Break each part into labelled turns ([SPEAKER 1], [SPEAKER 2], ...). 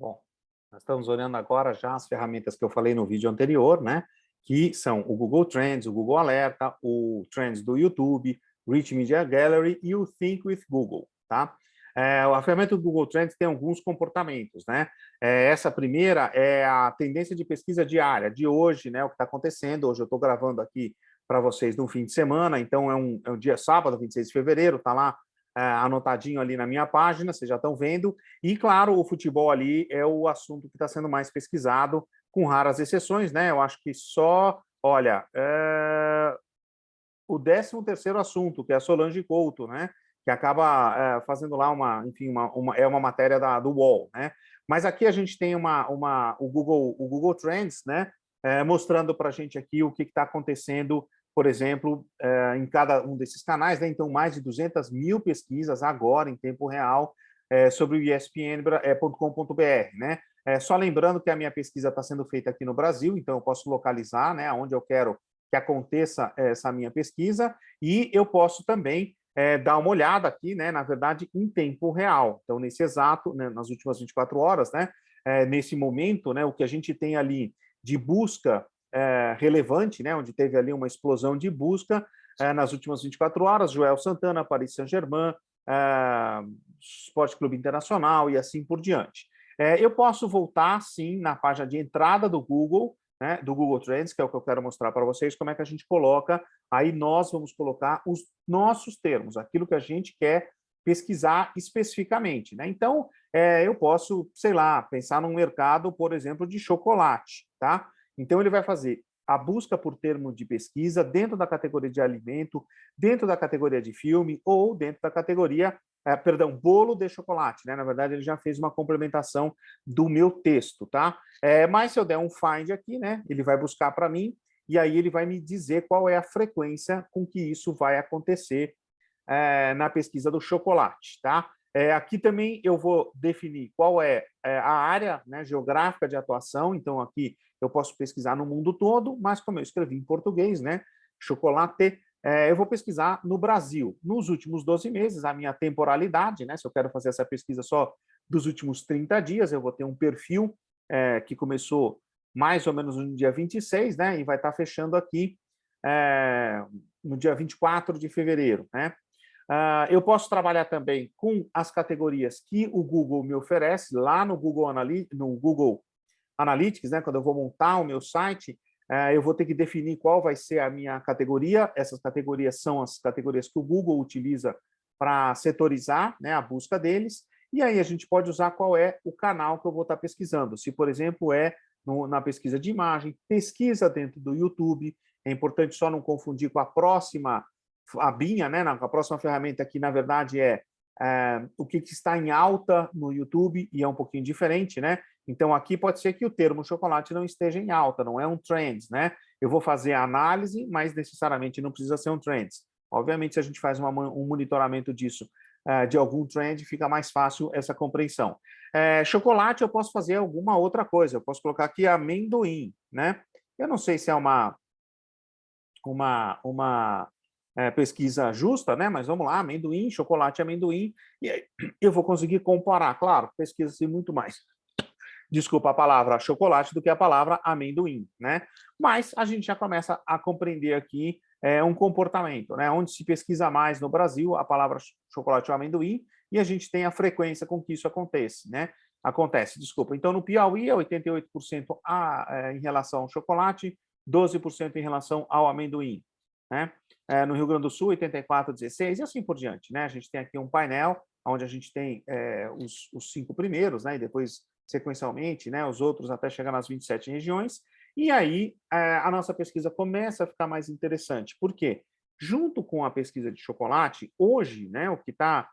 [SPEAKER 1] Bom, nós estamos olhando agora já as ferramentas que eu falei no vídeo anterior, né? Que são o Google Trends, o Google Alerta, o Trends do YouTube, o Rich Media Gallery e o Think with Google, tá? A ferramenta do Google Trends tem alguns comportamentos, né? Essa primeira é a tendência de pesquisa diária de hoje, né? O que está acontecendo. Hoje eu estou gravando aqui para vocês no fim de semana, então é um dia sábado, 26 de fevereiro, está lá anotadinho ali na minha página, vocês já estão vendo. E, claro, o futebol ali é o assunto que está sendo mais pesquisado, com raras exceções, né? Eu acho que só, olha, o 13º assunto, que é a Solange Couto, né? Que acaba fazendo lá enfim, é uma matéria do UOL, né? Mas aqui a gente tem o Google Trends, né? Mostrando para a gente aqui o que está acontecendo, por exemplo, em cada um desses canais, né? Então, mais de 200 mil pesquisas agora, em tempo real, sobre o espn.com.br, né? Só lembrando que a minha pesquisa está sendo feita aqui no Brasil, então eu posso localizar, né, onde eu quero que aconteça essa minha pesquisa, e eu posso também dar uma olhada aqui, né, na verdade, em tempo real. Então, nesse exato, né, nas últimas 24 horas, né, nesse momento, né, o que a gente tem ali de busca relevante, né, onde teve ali uma explosão de busca nas últimas 24 horas, Joel Santana, Paris Saint-Germain, Esporte Clube Internacional e assim por diante. Eu posso voltar, sim, na página de entrada do Google, né, do Google Trends, que é o que eu quero mostrar para vocês, como é que a gente coloca, aí nós vamos colocar os nossos termos, aquilo que a gente quer pesquisar especificamente, né? Então, eu posso, sei lá, pensar num mercado, por exemplo, de chocolate, tá? Então, ele vai fazer a busca por termo de pesquisa dentro da categoria de alimento, dentro da categoria de filme ou dentro da categoria, perdão, bolo de chocolate, né? Na verdade, ele já fez uma complementação do meu texto, tá? Mas se eu der um find aqui, né, ele vai buscar para mim e aí ele vai me dizer qual é a frequência com que isso vai acontecer na pesquisa do chocolate, tá? Aqui também eu vou definir qual é a área, né, geográfica de atuação, então aqui eu posso pesquisar no mundo todo, mas como eu escrevi em português, né, chocolate, eu vou pesquisar no Brasil. Nos últimos 12 meses, a minha temporalidade, né, se eu quero fazer essa pesquisa só dos últimos 30 dias, eu vou ter um perfil que começou mais ou menos no dia 26, né, e vai estar fechando aqui no dia 24 de fevereiro, né? Eu posso trabalhar também com as categorias que o Google me oferece lá no Google Analytics, né? Quando eu vou montar o meu site, eu vou ter que definir qual vai ser a minha categoria. Essas categorias são as categorias que o Google utiliza para setorizar, né, a busca deles. E aí a gente pode usar qual é o canal que eu vou estar pesquisando. Se, por exemplo, na pesquisa de imagem, pesquisa dentro do YouTube. É importante só não confundir com a próxima, a BIA, né, a próxima ferramenta que, na verdade, o que está em alta no YouTube, e é um pouquinho diferente, né? Então, aqui pode ser que o termo chocolate não esteja em alta, não é um trend, né? Eu vou fazer a análise, mas necessariamente não precisa ser um trend. Obviamente, se a gente faz um monitoramento disso, de algum trend, fica mais fácil essa compreensão. Chocolate, eu posso fazer alguma outra coisa, eu posso colocar aqui amendoim, né? Eu não sei se é uma pesquisa justa, né? Mas vamos lá, amendoim, chocolate, amendoim, e aí eu vou conseguir comparar, claro, pesquisa-se muito mais, desculpa a palavra chocolate do que a palavra amendoim, né? Mas a gente já começa a compreender aqui um comportamento, né? Onde se pesquisa mais no Brasil a palavra chocolate ou amendoim, e a gente tem a frequência com que isso acontece, né? Acontece, desculpa. Então, no Piauí é 88% em relação ao chocolate, 12% em relação ao amendoim, né? No Rio Grande do Sul, 84, 16, e assim por diante, né? A gente tem aqui um painel onde a gente tem os 5 primeiros, né? E depois, sequencialmente, né? Os outros até chegar nas 27 regiões. E aí, a nossa pesquisa começa a ficar mais interessante. Por quê? Junto com a pesquisa de chocolate, hoje, né? O que está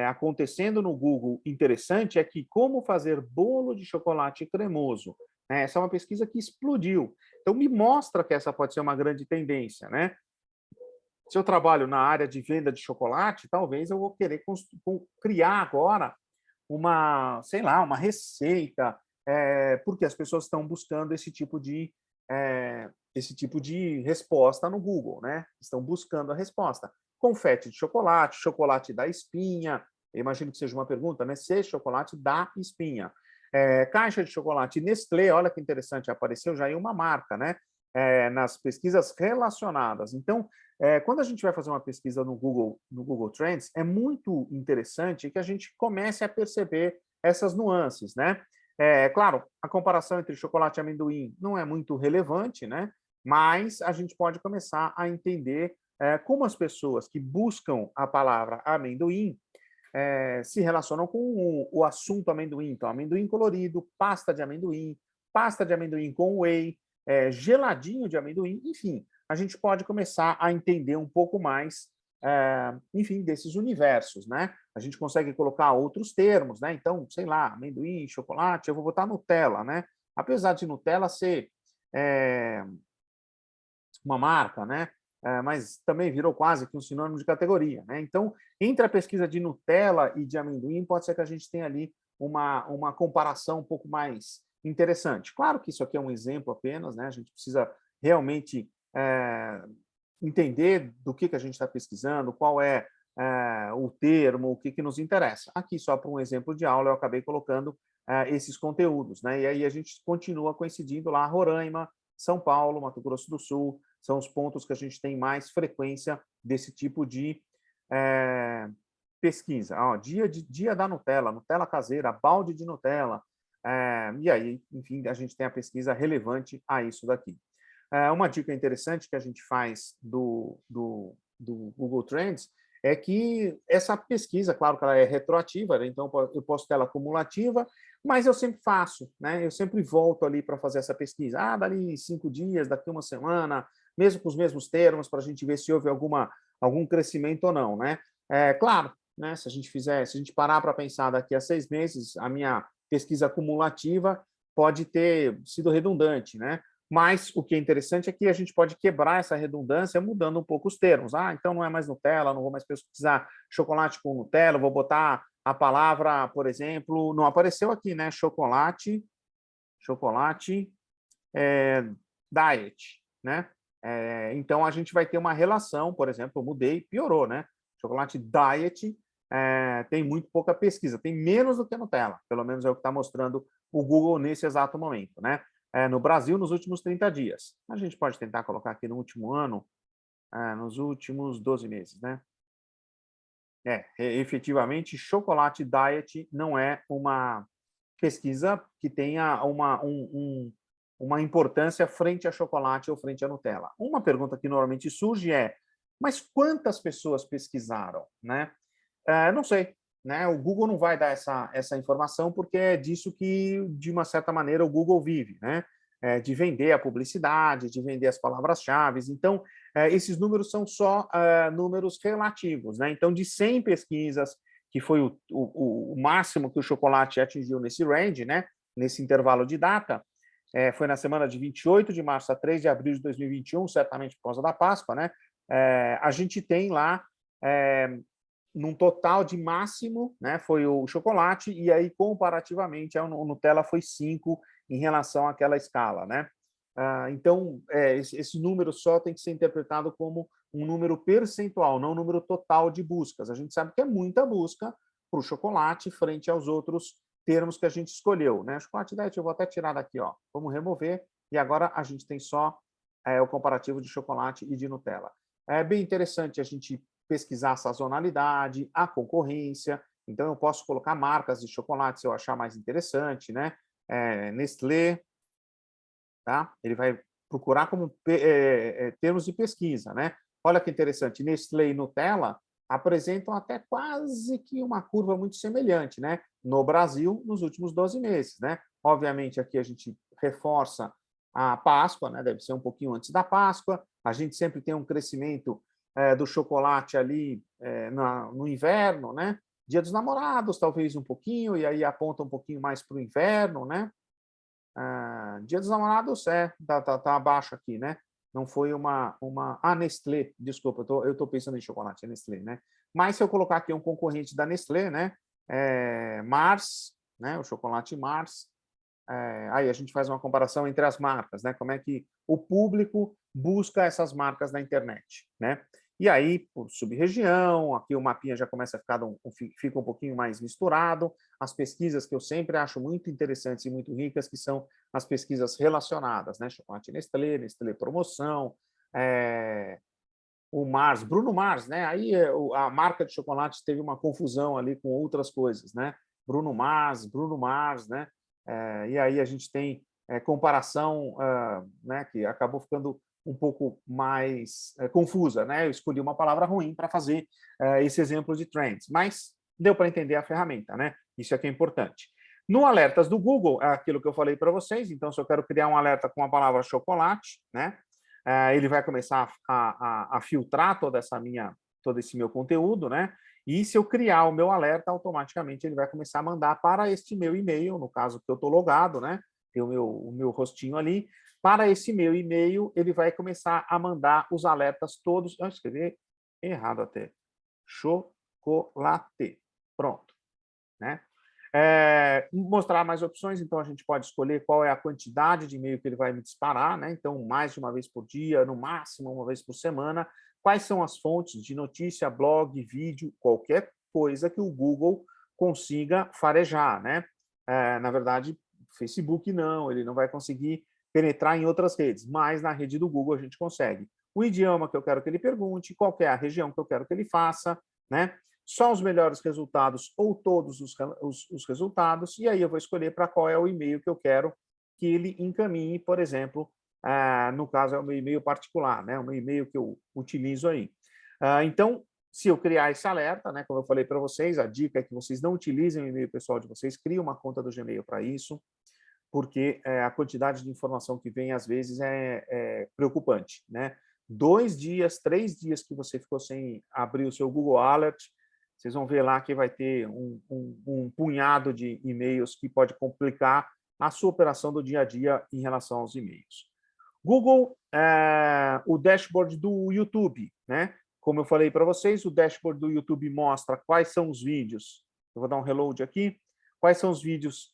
[SPEAKER 1] acontecendo no Google interessante é que como fazer bolo de chocolate cremoso. Né? Essa é uma pesquisa que explodiu. Então, me mostra que essa pode ser uma grande tendência, né? Se eu trabalho na área de venda de chocolate, talvez eu vou querer criar agora sei lá, uma receita, porque as pessoas estão buscando esse tipo de resposta no Google, né? Estão buscando a resposta. Confete de chocolate, chocolate da espinha, eu imagino que seja uma pergunta, né? Se chocolate da espinha. Caixa de chocolate Nestlé, olha que interessante, apareceu já aí uma marca, né? Nas pesquisas relacionadas. Então, quando a gente vai fazer uma pesquisa no Google Trends, é muito interessante que a gente comece a perceber essas nuances, né? Claro, a comparação entre chocolate e amendoim não é muito relevante, né? Mas a gente pode começar a entender como as pessoas que buscam a palavra amendoim se relacionam com o assunto amendoim. Então, amendoim colorido, pasta de amendoim com whey, geladinho de amendoim, enfim, a gente pode começar a entender um pouco mais, enfim, desses universos, né? A gente consegue colocar outros termos, né? Então, sei lá, amendoim, chocolate, eu vou botar Nutella, né? Apesar de Nutella ser uma marca, né? Mas também virou quase que um sinônimo de categoria, né? Então, entre a pesquisa de Nutella e de amendoim, pode ser que a gente tenha ali uma comparação um pouco mais interessante. Claro que isso aqui é um exemplo apenas, né? A gente precisa realmente entender do que a gente está pesquisando, qual é o termo, o que nos interessa. Aqui, só para um exemplo de aula, eu acabei colocando esses conteúdos, né? E aí a gente continua coincidindo lá, Roraima, São Paulo, Mato Grosso do Sul, são os pontos que a gente tem mais frequência desse tipo de pesquisa. Dia da Nutella, Nutella caseira, balde de Nutella. E aí, enfim, a gente tem a pesquisa relevante a isso daqui. Uma dica interessante que a gente faz do Google Trends é que essa pesquisa, claro que ela é retroativa, né? Então eu posso ter ela acumulativa, mas eu sempre faço, né? Eu sempre volto ali para fazer essa pesquisa. Dali 5 dias, daqui uma semana, mesmo com os mesmos termos, para a gente ver se houve algum crescimento ou não, né? Claro, né? Se a gente parar para pensar daqui a 6 meses, a minha pesquisa acumulativa pode ter sido redundante, né? Mas o que é interessante é que a gente pode quebrar essa redundância mudando um pouco os termos. Então não é mais Nutella, não vou mais pesquisar chocolate com Nutella, vou botar a palavra, por exemplo, não apareceu aqui, né? Chocolate diet, né? Então a gente vai ter uma relação, por exemplo, eu mudei, piorou, né? Chocolate diet tem muito pouca pesquisa, tem menos do que Nutella, pelo menos é o que está mostrando o Google nesse exato momento, né? No Brasil, nos últimos 30 dias. A gente pode tentar colocar aqui no último ano, nos últimos 12 meses, né? Efetivamente, chocolate diet não é uma pesquisa que tenha uma importância frente a chocolate ou frente a Nutella. Uma pergunta que normalmente surge mas quantas pessoas pesquisaram, né? Não sei, né? O Google não vai dar essa informação porque é disso que, de uma certa maneira, o Google vive, né? De vender a publicidade, de vender as palavras-chave. Então, esses números são só números relativos, né? Então, de 100 pesquisas, que foi o máximo que o chocolate atingiu nesse range, né? Nesse intervalo de data, foi na semana de 28 de março a 3 de abril de 2021, certamente por causa da Páscoa, né? A gente tem lá num total de máximo, né, foi o chocolate, e aí, comparativamente, o Nutella foi 5 em relação àquela escala, né? Então, esse número só tem que ser interpretado como um número percentual, não um número total de buscas. A gente sabe que é muita busca para o chocolate frente aos outros termos que a gente escolheu, né? Chocolate diet, eu vou até tirar daqui, ó. Vamos remover, e agora a gente tem só o comparativo de chocolate e de Nutella. É bem interessante a gente pesquisar a sazonalidade, a concorrência. Então, eu posso colocar marcas de chocolate se eu achar mais interessante, né? Nestlé, tá? Ele vai procurar como termos de pesquisa, né? Olha que interessante, Nestlé e Nutella apresentam até quase que uma curva muito semelhante, né? No Brasil, nos últimos 12 meses, né? Obviamente, aqui a gente reforça a Páscoa, né? Deve ser um pouquinho antes da Páscoa. A gente sempre tem um crescimento do chocolate ali no inverno, né? Dia dos Namorados, talvez um pouquinho, e aí aponta um pouquinho mais para o inverno, né? Dia dos Namorados tá abaixo aqui, né? Não foi Nestlé, desculpa, eu estou pensando em chocolate, é Nestlé, né? Mas se eu colocar aqui um concorrente da Nestlé, né? Mars, né? O chocolate Mars, aí a gente faz uma comparação entre as marcas, né? Como é que o público busca essas marcas na internet, né? E aí, por sub-região, aqui o mapinha já começa a fica um pouquinho mais misturado. As pesquisas que eu sempre acho muito interessantes e muito ricas, que são as pesquisas relacionadas, né? Chocolate Nestlé, Nestlé Promoção, o Mars, Bruno Mars, né? Aí a marca de chocolate teve uma confusão ali com outras coisas, né? Bruno Mars, né? E aí a gente tem comparação, né? Que acabou ficando um pouco mais confusa, né? Eu escolhi uma palavra ruim para fazer esse exemplo de trends, mas deu para entender a ferramenta, né? Isso aqui é importante. No alertas do Google, é aquilo que eu falei para vocês. Então, se eu quero criar um alerta com a palavra chocolate, né? Ele vai começar a filtrar todo esse meu conteúdo, né? E se eu criar o meu alerta, automaticamente ele vai começar a mandar para este meu e-mail, no caso que eu estou logado, né? Tem o meu rostinho ali. Para esse meu e-mail, ele vai começar a mandar os alertas todos. Eu escrevi errado até. Chocolate. Pronto. Né? Mostrar mais opções, então a gente pode escolher qual é a quantidade de e-mail que ele vai me disparar, né? Então, mais de uma vez por dia, no máximo uma vez por semana. Quais são as fontes de notícia, blog, vídeo, qualquer coisa que o Google consiga farejar, né? Na verdade, Facebook não, ele não vai conseguir penetrar em outras redes, mas na rede do Google a gente consegue. O idioma que eu quero que ele pergunte, qual é a região que eu quero que ele faça, né? Só os melhores resultados ou todos os resultados, e aí eu vou escolher para qual é o e-mail que eu quero que ele encaminhe, por exemplo, no caso é o meu e-mail particular, né, o meu e-mail que eu utilizo aí. Então, se eu criar esse alerta, né, como eu falei para vocês, a dica é que vocês não utilizem o e-mail pessoal de vocês, criem uma conta do Gmail para isso, porque a quantidade de informação que vem, às vezes, é preocupante, né? 2 dias, 3 dias que você ficou sem abrir o seu Google Alert, vocês vão ver lá que vai ter um punhado de e-mails que pode complicar a sua operação do dia a dia em relação aos e-mails. Google, o dashboard do YouTube, né? Como eu falei para vocês, o dashboard do YouTube mostra quais são os vídeos. Eu vou dar um reload aqui. Quais são os vídeos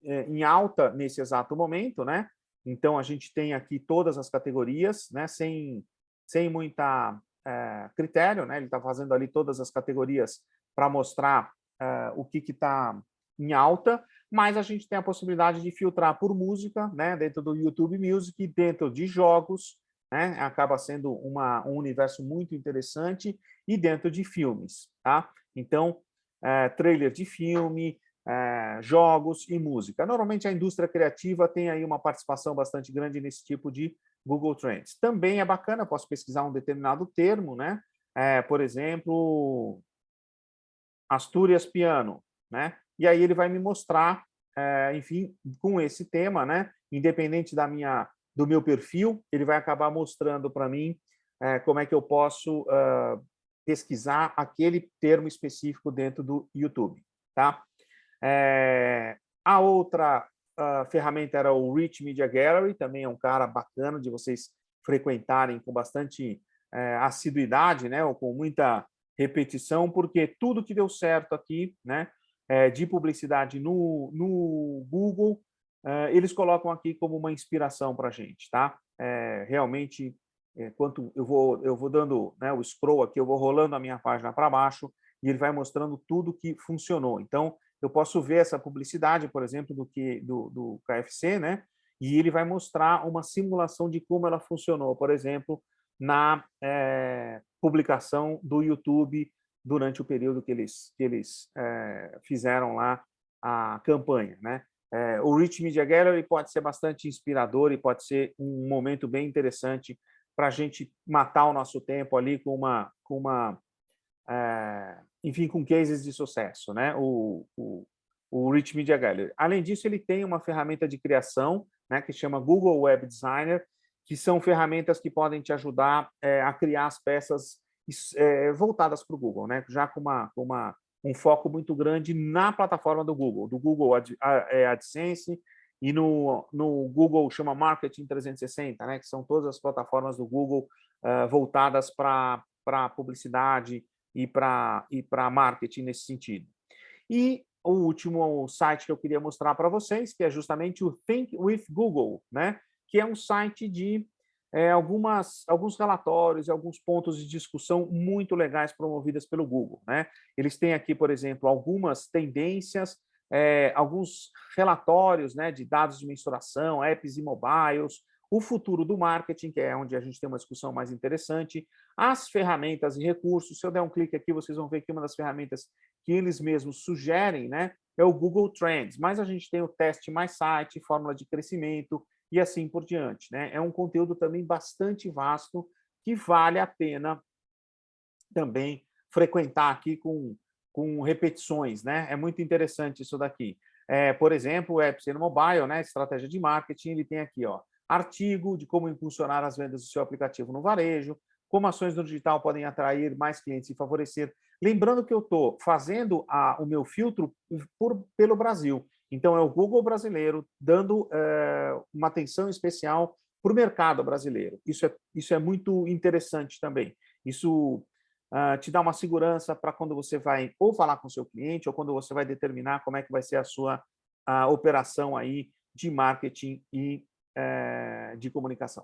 [SPEAKER 1] em alta nesse exato momento, né? Então, a gente tem aqui todas as categorias, né? Sem muita critério, né? Ele está fazendo ali todas as categorias para mostrar o que está em alta, mas a gente tem a possibilidade de filtrar por música, né? Dentro do YouTube Music, dentro de jogos, né? Acaba sendo um universo muito interessante, e dentro de filmes, tá? Então, trailer de filme, jogos e música. Normalmente a indústria criativa tem aí uma participação bastante grande nesse tipo de Google Trends. Também é bacana, posso pesquisar um determinado termo, né? Por exemplo, Astúrias Piano, né? E aí ele vai me mostrar, enfim, com esse tema, né? Independente do meu perfil, ele vai acabar mostrando para mim como é que eu posso pesquisar aquele termo específico dentro do YouTube, tá? A outra ferramenta era o Rich Media Gallery, também é um cara bacana de vocês frequentarem com bastante assiduidade, né, ou com muita repetição, porque tudo que deu certo aqui, né, de publicidade no Google, eles colocam aqui como uma inspiração para a gente, tá? Realmente, quanto eu vou dando, né, o scroll aqui, eu vou rolando a minha página para baixo e ele vai mostrando tudo que funcionou. Então, eu posso ver essa publicidade, por exemplo, do KFC, né? E ele vai mostrar uma simulação de como ela funcionou, por exemplo, na publicação do YouTube durante o período que eles fizeram lá a campanha, né? O Rich Media Gallery pode ser bastante inspirador e pode ser um momento bem interessante para a gente matar o nosso tempo ali com enfim, com cases de sucesso, né? O Rich Media Gallery. Além disso, ele tem uma ferramenta de criação, né, que chama Google Web Designer, que são ferramentas que podem te ajudar a criar as peças voltadas para o Google, né? Já com um foco muito grande na plataforma do Google AdSense, e no Google chama Marketing 360, né? Que são todas as plataformas do Google voltadas para publicidade e para marketing nesse sentido. E o último site que eu queria mostrar para vocês, que é justamente o Think with Google, né? Que é um site de alguns relatórios e alguns pontos de discussão muito legais promovidas pelo Google, né? Eles têm aqui, por exemplo, algumas tendências, alguns relatórios, né, de dados de mensuração, apps e mobiles, o futuro do marketing, que é onde a gente tem uma discussão mais interessante, as ferramentas e recursos. Se eu der um clique aqui, vocês vão ver que uma das ferramentas que eles mesmos sugerem, né, é o Google Trends, mas a gente tem o Teste Mais Site, fórmula de crescimento e assim por diante, né? É um conteúdo também bastante vasto que vale a pena também frequentar aqui com repetições, né? É muito interessante isso daqui. Por exemplo, o Apps no Mobile, né? Estratégia de marketing, ele tem aqui, ó, artigo de como impulsionar as vendas do seu aplicativo no varejo, como ações no digital podem atrair mais clientes e favorecer. Lembrando que eu estou fazendo o meu filtro pelo Brasil. Então, é o Google brasileiro dando uma atenção especial para o mercado brasileiro. Isso é muito interessante também. Isso te dá uma segurança para quando você vai ou falar com o seu cliente ou quando você vai determinar como é que vai ser a sua operação aí de marketing e de comunicação.